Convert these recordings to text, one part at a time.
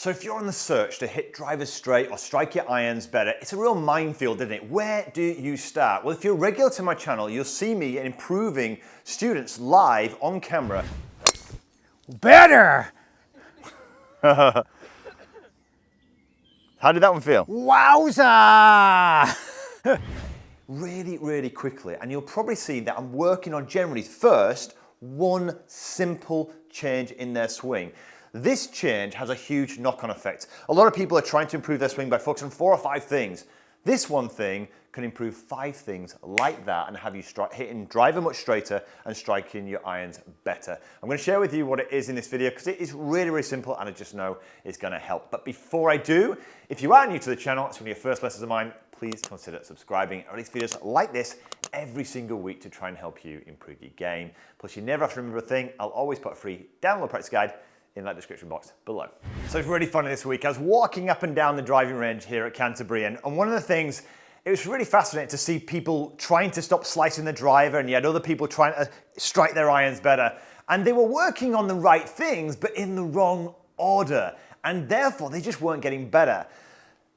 So if you're on the search to hit drivers straight or strike your irons better, it's a real minefield, isn't it? Where do you start? Well, if you're regular to my channel, you'll see me improving students live on camera. Better! How did that one feel? Wowza! Really, really quickly. And you'll probably see that I'm working on generally first one simple change in their swing. This change has a huge knock-on effect. A lot of people are trying to improve their swing by focusing on 4 or 5 things. This one thing can improve 5 things like that and have you hitting driver much straighter and striking your irons better. I'm going to share with you what it is in this video because it is really, really simple and I just know it's going to help. But before I do, if you are new to the channel, it's one of your first lessons of mine, please consider subscribing. I release videos like this every single week to try and help you improve your game. Plus, you never have to remember a thing. I'll always put a free download practice guide in that description box below. So it's really funny this week. I was walking up and down the driving range here at Canterbury, and one of the things, it was really fascinating to see people trying to stop slicing the driver, and you had other people trying to strike their irons better. And they were working on the right things, but in the wrong order. And therefore, they just weren't getting better.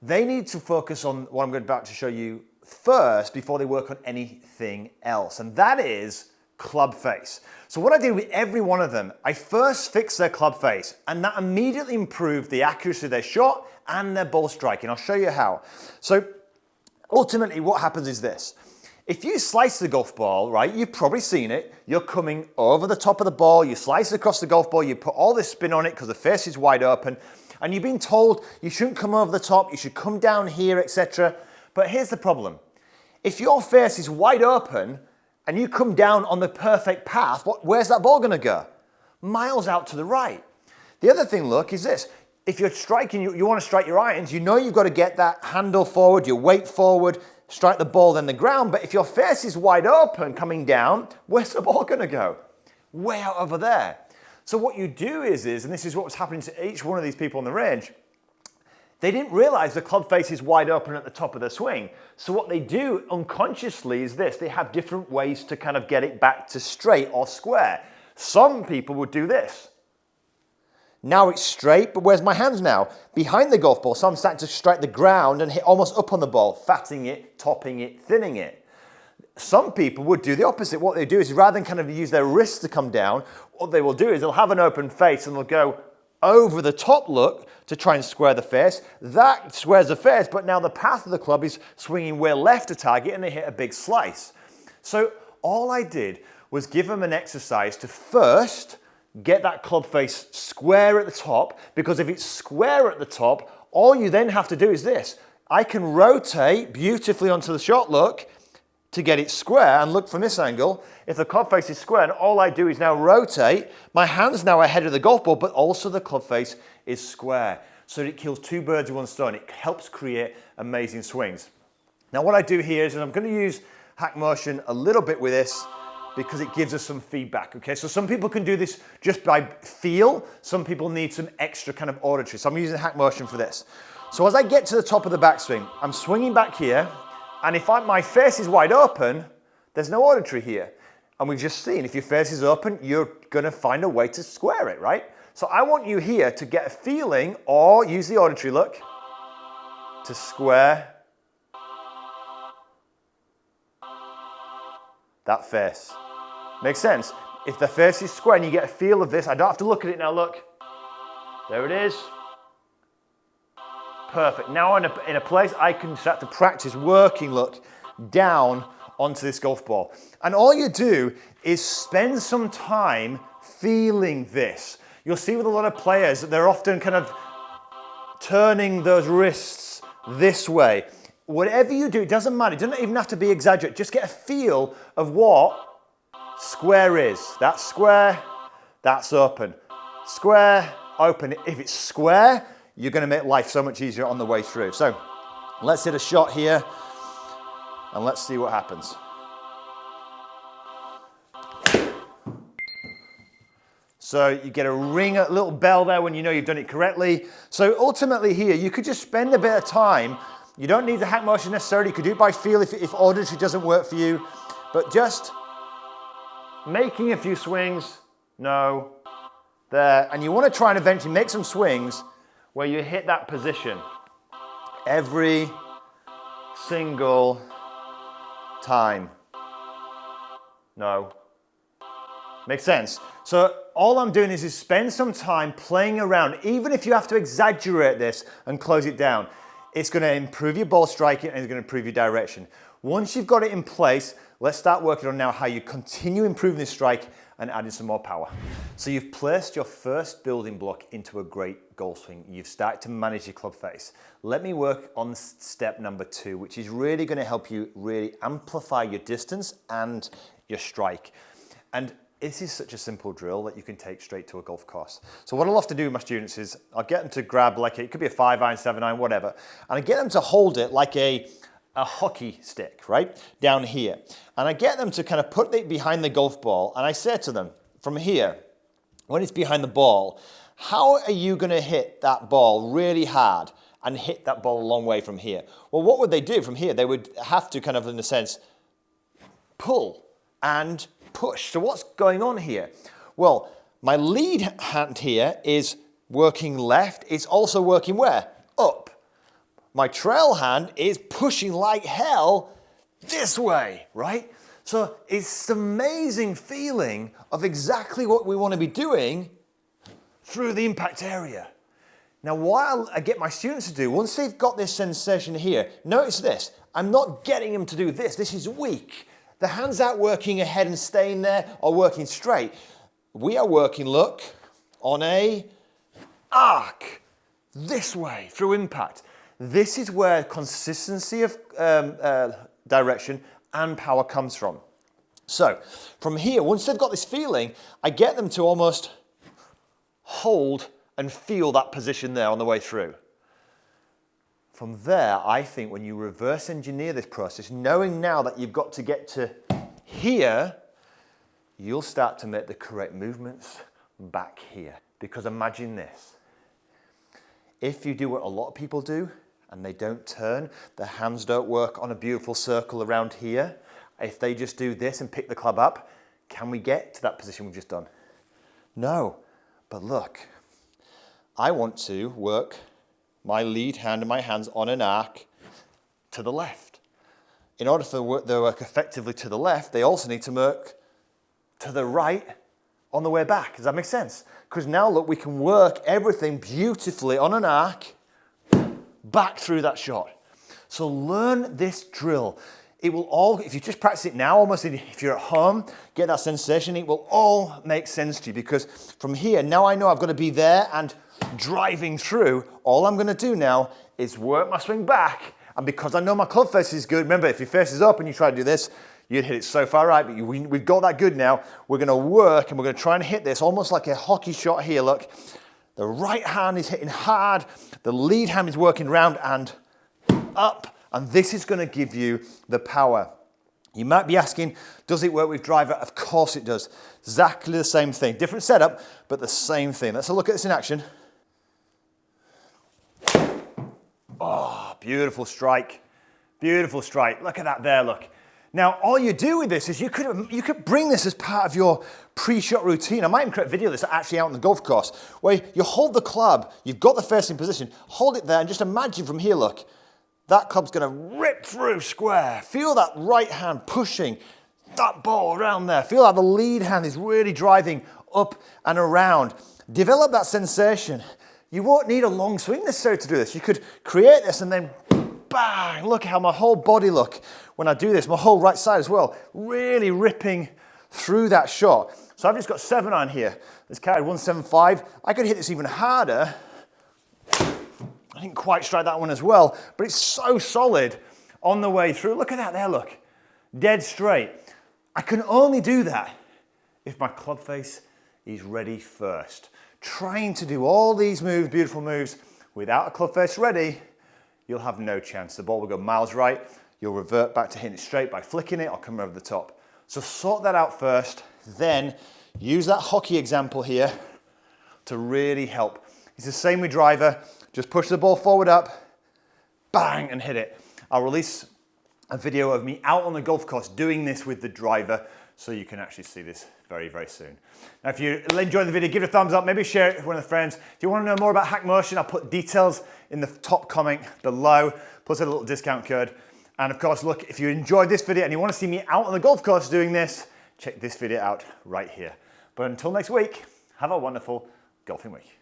They need to focus on what I'm about to show you first before they work on anything else. And that is club face. So what I did with every one of them, I first fixed their club face, and that immediately improved the accuracy of their shot and their ball striking. I'll show you how. So ultimately what happens is this. If you slice the golf ball, right, you've probably seen it, you're coming over the top of the ball, you slice it across the golf ball, you put all this spin on it because the face is wide open, and you've been told you shouldn't come over the top, you should come down here, etc. But here's the problem. If your face is wide open, and you come down on the perfect path, where's that ball gonna go? Miles out to the right. The other thing, look, is this. If you're striking, you wanna strike your irons, you know you've gotta get that handle forward, your weight forward, strike the ball, then the ground, but if your face is wide open coming down, where's the ball gonna go? Way out over there. So what you do is, and this is what was happening to each one of these people on the range, they didn't realize the club face is wide open at the top of the swing. So what they do unconsciously is this. They have different ways to kind of get it back to straight or square. Some people would do this. Now it's straight, but where's my hands now? Behind the golf ball. So I'm starting to strike the ground and hit almost up on the ball, fatting it, topping it, thinning it. Some people would do the opposite. What they do is rather than kind of use their wrists to come down, what they will do is they'll have an open face and they'll go over the top look to try and square the face. That squares the face, but now the path of the club is swinging way left to target and they hit a big slice. So all I did was give them an exercise to first get that club face square at the top, because if it's square at the top, all you then have to do is this. I can rotate beautifully onto the shot look to get it square, and look from this angle, if the club face is square, and all I do is now rotate, my hand's now ahead of the golf ball, but also the club face is square. So it kills 2 birds with 1 stone. It helps create amazing swings. Now what I do here is, and I'm going to use hack motion a little bit with this, because it gives us some feedback, okay? So some people can do this just by feel, some people need some extra kind of auditory. So I'm using hack motion for this. So as I get to the top of the backswing, I'm swinging back here, and if my face is wide open, there's no auditory here. And we've just seen, if your face is open, you're gonna find a way to square it, right? So I want you here to get a feeling, or use the auditory look, to square that face. Makes sense? If the face is square and you get a feel of this, I don't have to look at it now, look. There it is. Perfect. Now in a place I can start to practice working, look, down onto this golf ball. And all you do is spend some time feeling this. You'll see with a lot of players that they're often kind of turning those wrists this way. Whatever you do, it doesn't matter. It doesn't even have to be exaggerated. Just get a feel of what square is. That's square, that's open. Square, open. If it's square, you're going to make life so much easier on the way through. So let's hit a shot here and let's see what happens. So you get a ring, a little bell there when you know you've done it correctly. So ultimately here, you could just spend a bit of time. You don't need the hack motion necessarily. You could do it by feel if auditory doesn't work for you. But just making a few swings, no, there. And you want to try and eventually make some swings where you hit that position every single time. No. Makes sense? So all I'm doing is spend some time playing around. Even if you have to exaggerate this and close it down, it's going to improve your ball striking and it's going to improve your direction. Once you've got it in place, let's start working on now how you continue improving this strike and adding some more power. So you've placed your first building block into a great golf swing. You've started to manage your club face. Let me work on step number 2, which is really going to help you really amplify your distance and your strike. And this is such a simple drill that you can take straight to a golf course. So what I love to do with my students is I'll get them to grab like it could be a 5-iron, 7-iron, whatever, and I get them to hold it like a hockey stick, right, down here. And I get them to kind of put it behind the golf ball, and I say to them, from here, when it's behind the ball, how are you going to hit that ball really hard and hit that ball a long way from here? Well, what would they do from here? They would have to kind of, in a sense, pull and push. So what's going on here? Well, my lead hand here is working left. It's also working where? Up. My trail hand is pushing like hell this way, right? So it's an amazing feeling of exactly what we want to be doing through the impact area. Now, what I get my students to do, once they've got this sensation here, notice this. I'm not getting them to do this. This is weak. The hands aren't working ahead and staying there or working straight. We are working, look, on a arc this way through impact. This is where consistency of direction and power comes from. So from here, once they've got this feeling, I get them to almost hold and feel that position there on the way through. From there, I think when you reverse engineer this process, knowing now that you've got to get to here, you'll start to make the correct movements back here. Because imagine this. If you do what a lot of people do, and they don't turn, the hands don't work on a beautiful circle around here, if they just do this and pick the club up, can we get to that position we've just done? No. But look, I want to work my lead hand and my hands on an arc to the left. In order for them to work effectively to the left, they also need to work to the right on the way back. Does that make sense? Because now look, we can work everything beautifully on an arc back through that shot. So learn this drill. It will all, if you just practice it now, almost if you're at home, get that sensation, it will all make sense to you, because from here, now I know I've got to be there and driving through. All I'm going to do now is work my swing back, and because I know my club face is good, remember, if your face is up and you try to do this, you'd hit it so far right, but we've got that good now. We're going to work and we're going to try and hit this almost like a hockey shot here. Look, the right hand is hitting hard, the lead hand is working round and up, and this is going to give you the power. You might be asking, does it work with driver? Of course it does. Exactly the same thing. Different setup, but the same thing. Let's have a look at this in action. Oh, beautiful strike. Beautiful strike. Look at that there, look. Now, all you do with this is you could bring this as part of your pre-shot routine. I might even create a video of this actually out on the golf course, where you hold the club, you've got the face in position, hold it there, and just imagine from here, look, that club's going to rip through square. Feel that right hand pushing that ball around there. Feel like the lead hand is really driving up and around. Develop that sensation. You won't need a long swing necessarily to do this. You could create this and then bang, look how my whole body look when I do this, my whole right side as well, really ripping through that shot. So I've just got 7-iron here. It's carried 175. I could hit this even harder. I didn't quite strike that one as well, but it's so solid on the way through. Look at that there, look. Dead straight. I can only do that if my club face is ready first. Trying to do all these moves, beautiful moves, without a club face ready, you'll have no chance. The ball will go miles right. You'll revert back to hitting it straight by flicking it or coming over the top. So sort that out first, then use that hockey example here to really help. It's the same with driver. Just push the ball forward up, bang, and hit it. I'll release a video of me out on the golf course doing this with the driver so you can actually see this very, very soon. Now, if you enjoyed the video, give it a thumbs up, maybe share it with one of the friends. If you want to know more about Hack Motion, I'll put details in the top comment below, plus a little discount code. And of course, look, if you enjoyed this video and you want to see me out on the golf course doing this, check this video out right here. But until next week, have a wonderful golfing week.